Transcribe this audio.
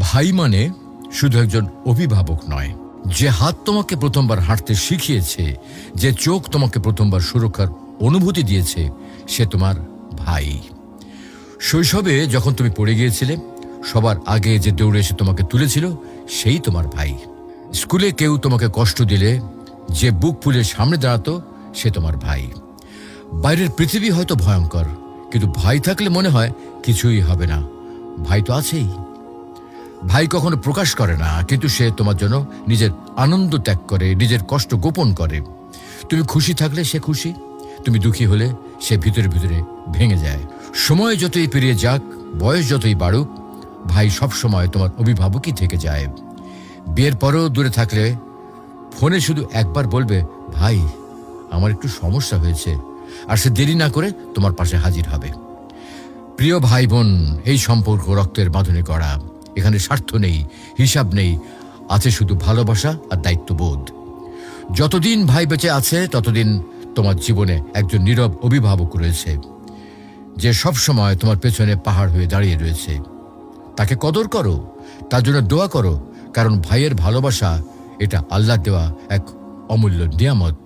ভাই মানে শুধু একজন অভিভাবক নয়, যে হাত তোমাকে প্রথমবার হাঁটতে শিখিয়েছে, যে চোখ তোমাকে প্রথমবার সুরক্ষার অনুভূতি দিয়েছে, সে তোমার ভাই। শৈশবে যখন তুমি পড়ে গিয়েছিলে, সবার আগে যে দৌড়ে এসে তোমাকে তুলেছিল, সেই তোমার ভাই। স্কুলে কেউ তোমাকে কষ্ট দিলে যে বুক ফুলে সামনে দাঁড়াতো, সে তোমার ভাই। বাইরের পৃথিবী হয়তো ভয়ঙ্কর, কিন্তু ভাই থাকলে মনে হয় কিছুই হবে না। ভাই তো আছেই। ভাই কখনো প্রকাশ করে না, কিন্তু সে তোমার জন্য নিজের আনন্দ ত্যাগ করে, নিজের কষ্ট গোপন করে। তুমি খুশি থাকলে সে খুশি, তুমি দুঃখী হলে সে ভিতরে ভিতরে ভেঙে যায়। সময় যতই পেরিয়ে যাক, বয়স যতই বাড়ুক, ভাই সবসময় তোমার অভিভাবকই থেকে যায়। বিয়ের পরেও দূরে থাকলে ফোনে শুধু একবার বলবে, ভাই আমার একটু সমস্যা হয়েছে, আর সে দেরি না করে তোমার পাশে হাজির হবে। প্রিয় ভাই বোন, এই সম্পর্ক রক্তের বাঁধনে গড়া। এখানে স্বার্থ নেই, হিসাব নেই, আছে শুধু ভালোবাসা আর দায়িত্ববোধ। যতদিন ভাই বেঁচে আছে, ততদিন তোমার জীবনে একজন নীরব অভিভাবক রয়েছে, যে সব সময় তোমার পেছনে পাহাড় হয়ে দাঁড়িয়ে রয়েছে। তাকে কদর করো, তার জন্য দোয়া করো, কারণ ভাইয়ের ভালোবাসা এটা আল্লাহ দেওয়া এক অমূল্য নিয়ামত।